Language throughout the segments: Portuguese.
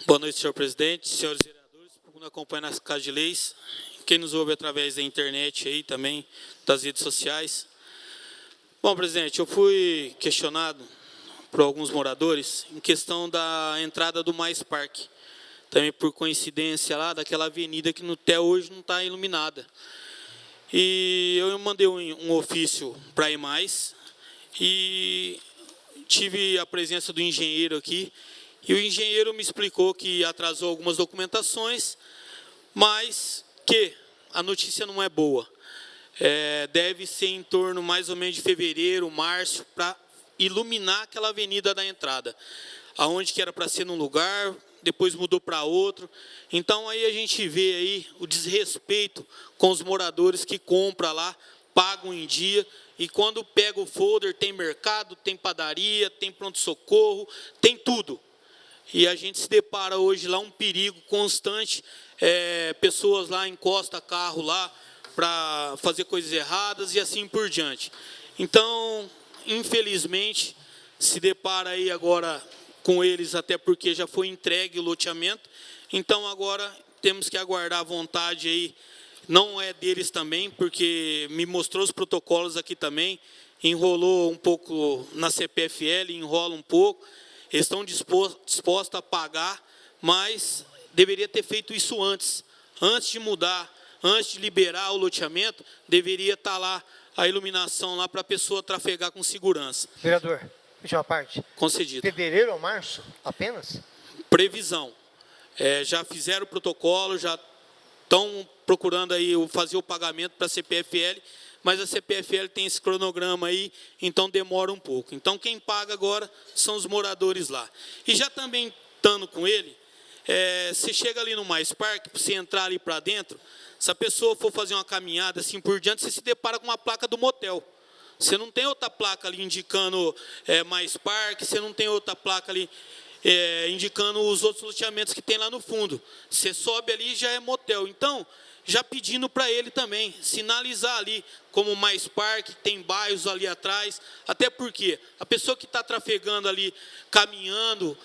Boa noite, senhor presidente, senhores vereadores, que nos acompanham nas Casa de Leis, quem nos ouve através da internet aí também, das redes sociais. Bom, presidente, eu fui questionado por alguns moradores em questão da entrada do Mais Parque. Também por coincidência lá daquela avenida que até hoje não está iluminada. E eu mandei um ofício para a EMAIS e tive a presença do engenheiro aqui. E o engenheiro me explicou que atrasou algumas documentações, mas que a notícia não é boa. Deve ser em torno mais ou menos de fevereiro, março, para iluminar aquela avenida da entrada. Aonde que era para ser num lugar, depois mudou para outro. Então aí a gente vê aí o desrespeito com os moradores que compram lá, pagam em dia, e quando pega o folder tem mercado, tem padaria, tem pronto-socorro, tem tudo. E a gente se depara hoje lá um perigo constante, pessoas lá encostam carro lá para fazer coisas erradas e assim por diante. Então, infelizmente, se depara aí agora com eles, até porque já foi entregue o loteamento. Então agora temos que aguardar a vontade aí, não é deles também, porque me mostrou os protocolos aqui também, enrolou um pouco na CPFL, enrola um pouco. Eles estão dispostos a pagar, mas deveria ter feito isso antes. Antes de mudar, antes de liberar o loteamento, deveria estar lá a iluminação lá para a pessoa trafegar com segurança. Vereador, deixa uma parte. Concedido. Fevereiro ou março, apenas? Previsão. Já fizeram o protocolo, já estão procurando aí fazer o pagamento para a CPFL, mas a CPFL tem esse cronograma aí, então demora um pouco. Então quem paga agora são os moradores lá. E já também estando com ele, você chega ali no Mais Parque, para você entrar ali para dentro, se a pessoa for fazer uma caminhada assim por diante, você se depara com uma placa do motel. Você não tem outra placa ali indicando Mais Parque, você não tem outra placa ali indicando os outros loteamentos que tem lá no fundo. Você sobe ali e já é motel. Então, já pedindo para ele também sinalizar ali como Mais Parque, tem bairros ali atrás, até porque a pessoa que está trafegando ali, caminhando,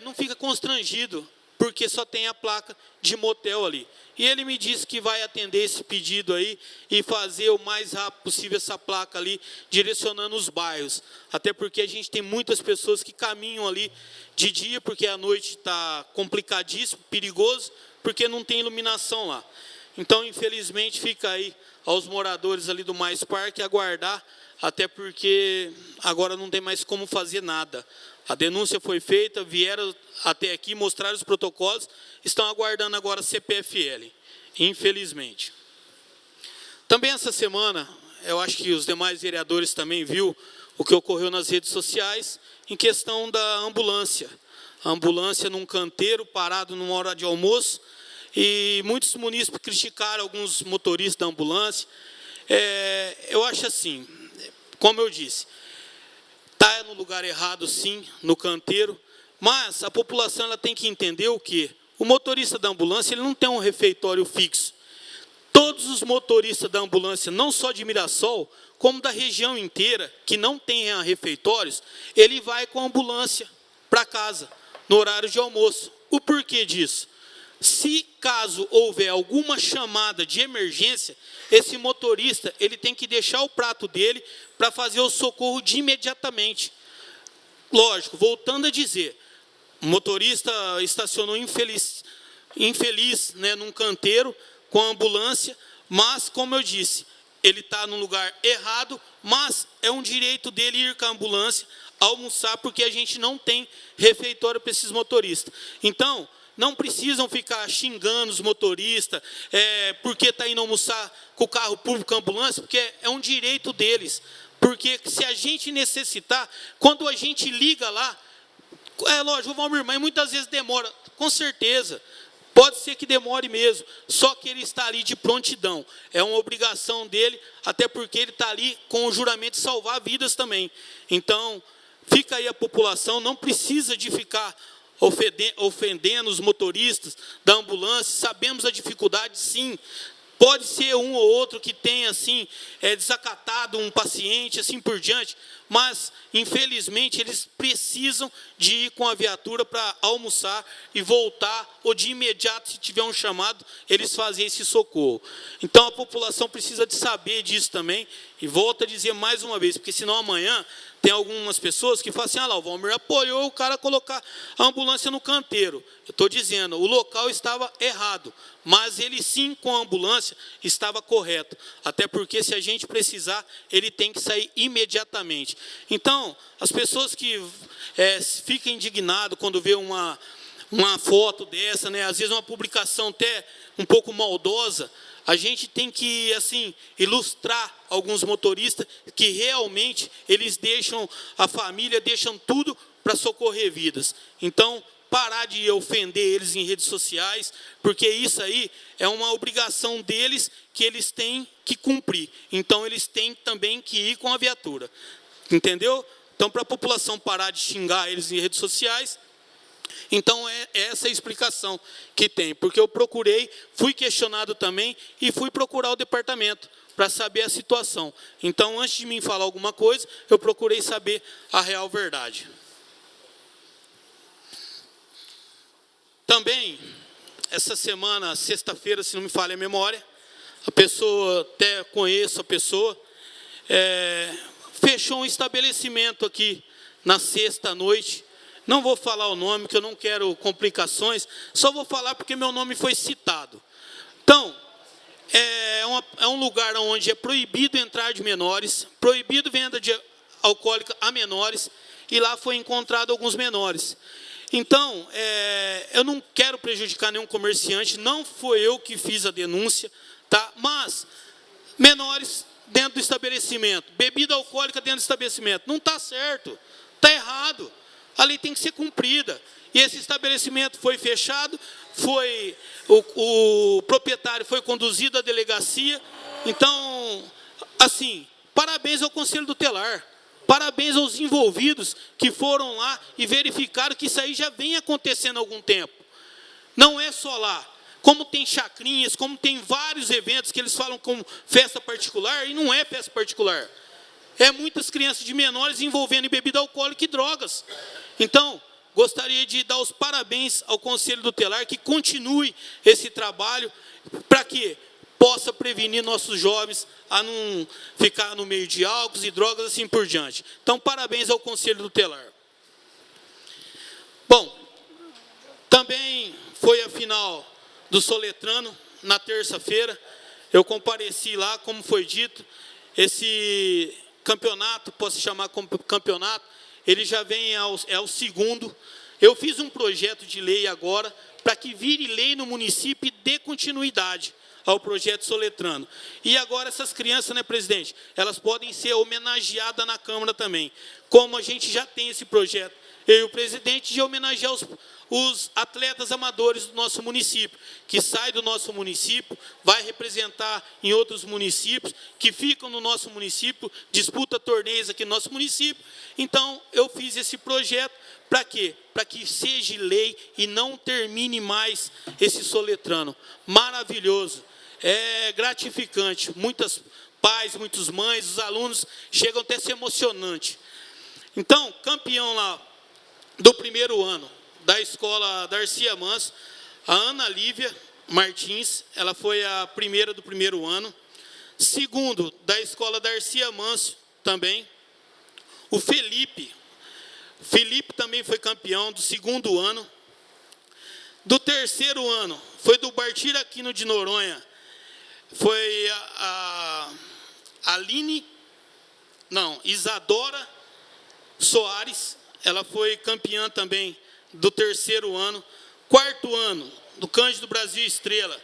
não fica constrangido, porque só tem a placa de motel ali. E ele me disse que vai atender esse pedido aí e fazer o mais rápido possível essa placa ali, direcionando os bairros. Até porque a gente tem muitas pessoas que caminham ali de dia, porque a noite está complicadíssimo, perigoso, porque não tem iluminação lá. Então, infelizmente, fica aí aos moradores ali do Mais Parque aguardar, até porque agora não tem mais como fazer nada. A denúncia foi feita, vieram até aqui, mostraram os protocolos, estão aguardando agora a CPFL, infelizmente. Também essa semana, eu acho que os demais vereadores também viram o que ocorreu nas redes sociais em questão da ambulância. A ambulância num canteiro, parado numa hora de almoço, e muitos munícipes criticaram alguns motoristas da ambulância. Eu acho assim, como eu disse, está no lugar errado sim, no canteiro, mas a população ela tem que entender o quê? O motorista da ambulância ele não tem um refeitório fixo. Todos os motoristas da ambulância, não só de Mirassol, como da região inteira, que não tem refeitórios, ele vai com a ambulância para casa, no horário de almoço. O porquê disso? Se caso houver alguma chamada de emergência, esse motorista ele tem que deixar o prato dele para fazer o socorro de imediatamente. Lógico, voltando a dizer, o motorista estacionou infeliz né, num canteiro com a ambulância, mas, como eu disse, ele está no lugar errado, mas é um direito dele ir com a ambulância, almoçar, porque a gente não tem refeitório para esses motoristas. Então, não precisam ficar xingando os motoristas, porque está indo almoçar com o carro público, com a ambulância, porque é um direito deles. Porque se a gente necessitar, quando a gente liga lá, lógico, Valmir, mas muitas vezes demora, com certeza. Pode ser que demore mesmo, só que ele está ali de prontidão. É uma obrigação dele, até porque ele está ali com o juramento de salvar vidas também. Então, fica aí a população, não precisa de ficar ofendendo os motoristas da ambulância. Sabemos a dificuldade, sim. Pode ser um ou outro que tenha, assim, desacatado um paciente, assim por diante, mas, infelizmente, eles precisam de ir com a viatura para almoçar e voltar, ou de imediato, se tiver um chamado, eles fazem esse socorro. Então, a população precisa de saber disso também, e volto a dizer mais uma vez, porque senão amanhã tem algumas pessoas que falam assim, lá, o Valmir apoiou o cara a colocar a ambulância no canteiro. Eu estou dizendo, o local estava errado, mas ele sim, com a ambulância, estava correto. Até porque, se a gente precisar, ele tem que sair imediatamente. Então, as pessoas que ficam indignadas quando vê uma foto dessa, né, às vezes uma publicação até um pouco maldosa, a gente tem que, assim, ilustrar alguns motoristas que realmente eles deixam a família, deixam tudo para socorrer vidas. Então, parar de ofender eles em redes sociais, porque isso aí é uma obrigação deles que eles têm que cumprir. Então, eles têm também que ir com a viatura. Entendeu? Então, para a população parar de xingar eles em redes sociais, então, é essa a explicação que tem. Porque eu procurei, fui questionado também e fui procurar o departamento para saber a situação. Então, antes de mim falar alguma coisa, eu procurei saber a real verdade. Também, essa semana, sexta-feira, se não me falha a memória, a pessoa, até conheço a pessoa, fechou um estabelecimento aqui na sexta-noite. Não vou falar o nome, que eu não quero complicações, só vou falar porque meu nome foi citado. Então, é um lugar onde é proibido entrar de menores, proibido venda de alcoólica a menores, e lá foi encontrado alguns menores. Então, eu não quero prejudicar nenhum comerciante, não foi eu que fiz a denúncia, tá? Mas, menores dentro do estabelecimento, bebida alcoólica dentro do estabelecimento, não está certo, está errado. A lei tem que ser cumprida. E esse estabelecimento foi fechado, o proprietário foi conduzido à delegacia. Então, assim, parabéns ao Conselho Tutelar, parabéns aos envolvidos que foram lá e verificaram que isso aí já vem acontecendo há algum tempo. Não é só lá. Como tem chacrinhas, como tem vários eventos que eles falam como festa particular, e não é festa particular. É muitas crianças de menores envolvendo em bebida alcoólica e drogas. Então, gostaria de dar os parabéns ao Conselho Tutelar, que continue esse trabalho, para que possa prevenir nossos jovens a não ficar no meio de álcools e drogas, assim por diante. Então, parabéns ao Conselho Tutelar. Bom, também foi a final do Soletrano, na terça-feira. Eu compareci lá, como foi dito, esse campeonato, posso chamar como campeonato, ele já vem ao segundo. Eu fiz um projeto de lei agora, para que vire lei no município e dê continuidade ao projeto Soletrano. E agora essas crianças, né, presidente, elas podem ser homenageadas na Câmara também. Como a gente já tem esse projeto, eu e o presidente, de homenagear os atletas amadores do nosso município, que sai do nosso município, vai representar em outros municípios, que ficam no nosso município, disputa torneios aqui no nosso município. Então, eu fiz esse projeto, para quê? Para que seja lei e não termine mais esse Soletrano. Maravilhoso, é gratificante. Muitos pais, muitas mães, os alunos chegam até a ser emocionante. Então, campeão lá do primeiro ano, da escola Darcy Amâncio, a Ana Lívia Martins, ela foi a primeira do primeiro ano. Segundo, da escola Darcy Amâncio, também, o Felipe também foi campeão do segundo ano. Do terceiro ano, foi do Bartira Aquino de Noronha, foi Isadora Soares, ela foi campeã também do terceiro ano. Quarto ano, do Cândido Brasil Estrela,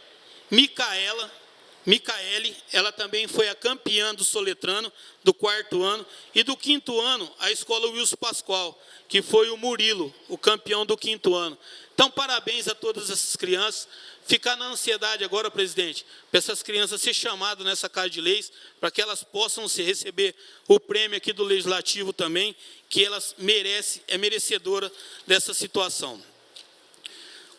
Micaele, ela também foi a campeã do Soletrano, do quarto ano. E do quinto ano, a escola Wilson Pascoal, que foi o Murilo, o campeão do quinto ano. Então, parabéns a todas essas crianças. Ficar na ansiedade agora, presidente, para essas crianças ser chamadas nessa Casa de Leis, para que elas possam receber o prêmio aqui do Legislativo também, que elas merecem, é merecedora dessa situação.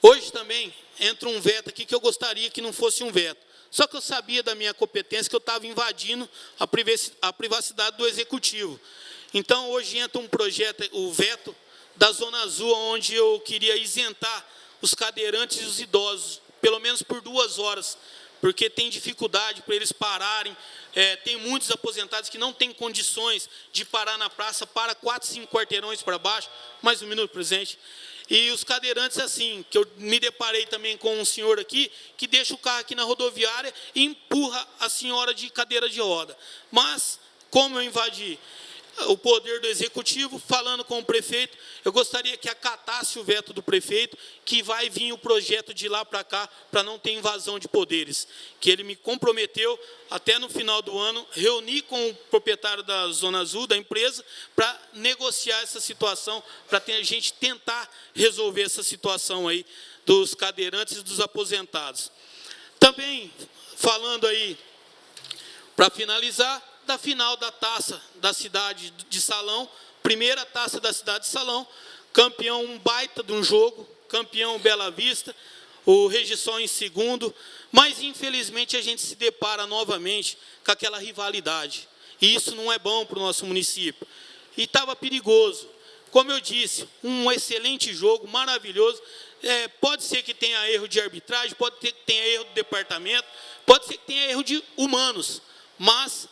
Hoje também entra um veto aqui que eu gostaria que não fosse um veto. Só que eu sabia da minha competência que eu estava invadindo a privacidade do executivo. Então, hoje entra um projeto, o veto da Zona Azul, onde eu queria isentar os cadeirantes e os idosos, pelo menos por 2 horas, porque tem dificuldade para eles pararem. Tem muitos aposentados que não têm condições de parar na praça, para 4, 5 quarteirões para baixo. Mais um minuto, presidente. E os cadeirantes, assim, que eu me deparei também com um senhor aqui, que deixa o carro aqui na rodoviária e empurra a senhora de cadeira de roda. Mas, como eu invadi o poder do executivo, falando com o prefeito, eu gostaria que acatasse o veto do prefeito, que vai vir o projeto de lá para cá, para não ter invasão de poderes. Que ele me comprometeu, até no final do ano, reunir com o proprietário da Zona Azul, da empresa, para negociar essa situação, para a gente tentar resolver essa situação aí dos cadeirantes e dos aposentados. Também, falando aí, para finalizar, da final da taça da cidade de Salão, primeira taça da cidade de Salão, campeão um baita de um jogo, campeão Bela Vista, o Regisol em segundo, mas infelizmente a gente se depara novamente com aquela rivalidade, e isso não é bom para o nosso município, e estava perigoso. Como eu disse, um excelente jogo, maravilhoso. Pode ser que tenha erro de arbitragem, pode ser que tenha erro do departamento, pode ser que tenha erro de humanos, mas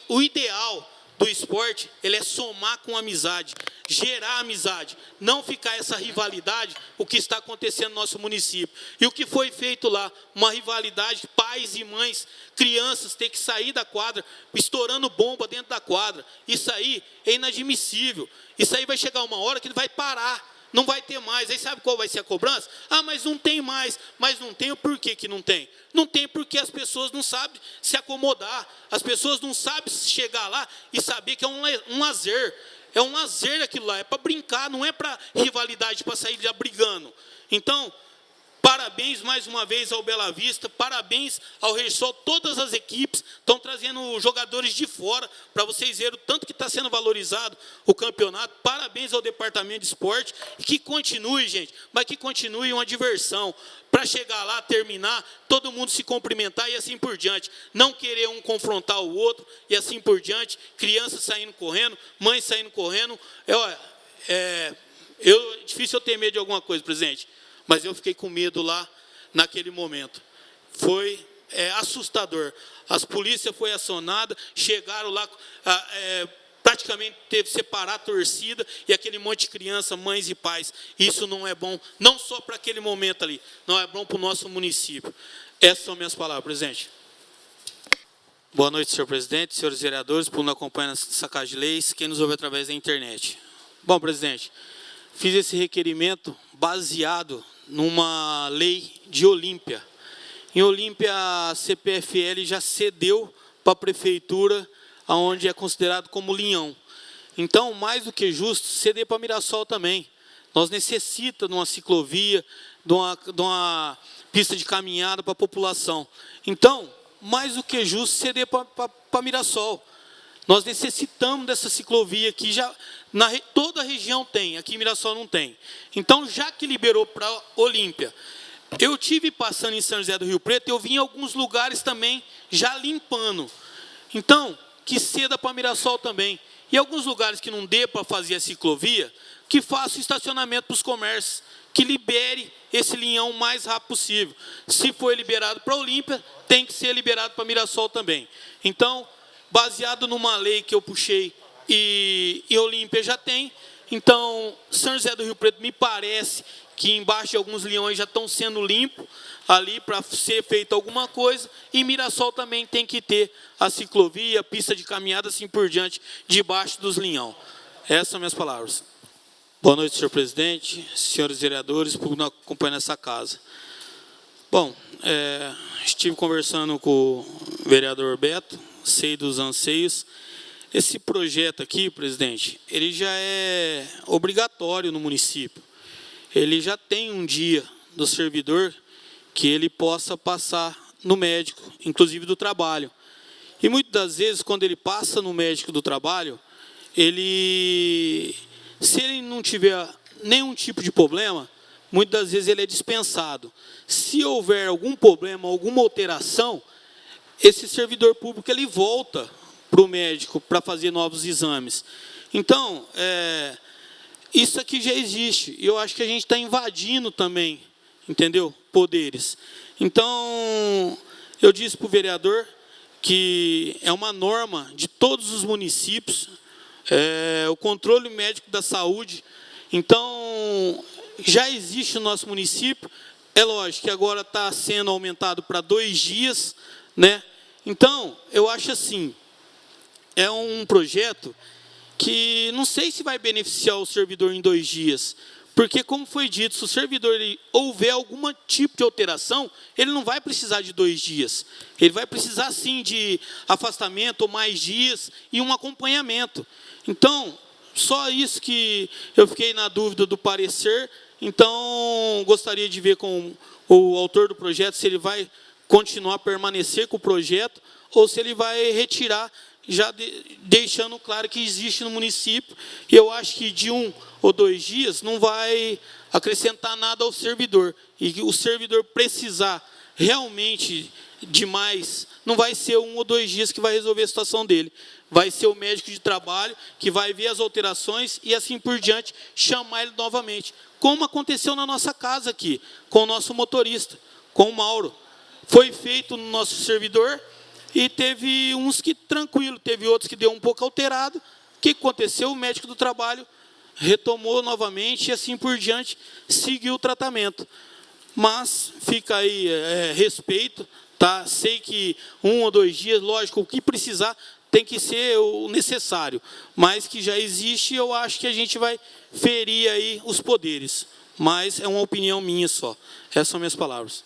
o ideal do esporte, ele é somar com amizade, gerar amizade, não ficar essa rivalidade, o que está acontecendo no nosso município. E o que foi feito lá, uma rivalidade, pais e mães, crianças ter que sair da quadra, estourando bomba dentro da quadra. Isso aí é inadmissível. Isso aí vai chegar uma hora que ele vai parar. Não vai ter mais. Aí sabe qual vai ser a cobrança? Ah, mas não tem mais. Mas não tem, por que que não tem? Não tem porque as pessoas não sabem se acomodar. As pessoas não sabem chegar lá e saber que é um lazer. É um lazer aquilo lá, é para brincar, não é para rivalidade, para sair já brigando. Então, parabéns mais uma vez ao Bela Vista, parabéns ao Regisol, todas as equipes estão trazendo jogadores de fora, para vocês verem o tanto que está sendo valorizado o campeonato. Parabéns ao departamento de esporte, e que continue, gente, mas que continue uma diversão, para chegar lá, terminar, todo mundo se cumprimentar e assim por diante. Não querer um confrontar o outro e assim por diante, crianças saindo correndo, mães saindo correndo. Difícil eu ter medo de alguma coisa, presidente, mas eu fiquei com medo lá naquele momento. Foi assustador. As polícias foram acionadas, chegaram lá, praticamente teve que separar a torcida e aquele monte de criança, mães e pais. Isso não é bom, não só para aquele momento ali, não é bom para o nosso município. Essas são minhas palavras, presidente. Boa noite, senhor presidente, senhores vereadores, por nos acompanhar nessa casa de leis, quem nos ouve através da internet. Bom, presidente, fiz esse requerimento baseado numa lei de Olímpia. Em Olímpia, a CPFL já cedeu para a prefeitura, onde é considerado como linhão. Então, mais do que justo, ceder para Mirassol também. Nós necessitamos de uma ciclovia, de uma pista de caminhada para a população. Então, mais do que justo, ceder para Mirassol. Nós necessitamos dessa ciclovia aqui, toda a região tem, aqui em Mirassol não tem. Então, já que liberou para Olímpia, eu tive passando em São José do Rio Preto, eu vi em alguns lugares também já limpando. Então, que ceda para Mirassol também. E alguns lugares que não dê para fazer a ciclovia, que faça o estacionamento para os comércios, que libere esse linhão o mais rápido possível. Se for liberado para Olímpia, tem que ser liberado para Mirassol também. Então, baseado numa lei que eu puxei e Olímpia já tem, então, São José do Rio Preto me parece que embaixo de alguns leões já estão sendo limpos ali para ser feita alguma coisa, e Mirassol também tem que ter a ciclovia, a pista de caminhada, assim por diante, debaixo dos linhão. Essas são minhas palavras. Boa noite, senhor presidente, senhores vereadores, por nos acompanhar nessa casa. Bom, estive conversando com o vereador Beto, sei dos anseios. Esse projeto aqui, presidente, ele já é obrigatório no município. Ele já tem um dia do servidor que ele possa passar no médico, inclusive do trabalho. E muitas das vezes, quando ele passa no médico do trabalho, se ele não tiver nenhum tipo de problema, muitas das vezes ele é dispensado. Se houver algum problema, alguma alteração, esse servidor público ele volta para o médico para fazer novos exames. Então, isso aqui já existe. E eu acho que a gente está invadindo também, entendeu? Poderes. Então, eu disse para o vereador que é uma norma de todos os municípios, o controle médico da saúde. Então, já existe no nosso município. É lógico que agora está sendo aumentado para 2 dias, né? Então, eu acho assim, é um projeto que não sei se vai beneficiar o servidor em 2 dias, porque, como foi dito, se o servidor houver algum tipo de alteração, ele não vai precisar de 2 dias. Ele vai precisar, sim, de afastamento ou mais dias e um acompanhamento. Então, só isso que eu fiquei na dúvida do parecer. Então, gostaria de ver com o autor do projeto se ele vai continuar a permanecer com o projeto ou se ele vai retirar, já deixando claro que existe no município. E eu acho que de 1 ou 2 dias não vai acrescentar nada ao servidor. E o servidor precisar realmente de mais, não vai ser 1 ou 2 dias que vai resolver a situação dele. Vai ser o médico de trabalho que vai ver as alterações e assim por diante chamar ele novamente. Como aconteceu na nossa casa aqui, com o nosso motorista, com o Mauro. Foi feito no nosso servidor e teve uns que tranquilo, teve outros que deu um pouco alterado. O que aconteceu? O médico do trabalho retomou novamente e assim por diante seguiu o tratamento. Mas fica aí respeito, tá? Sei que 1 ou 2 dias, lógico, o que precisar tem que ser o necessário, mas que já existe, eu acho que a gente vai ferir aí os poderes. Mas é uma opinião minha só. Essas são minhas palavras.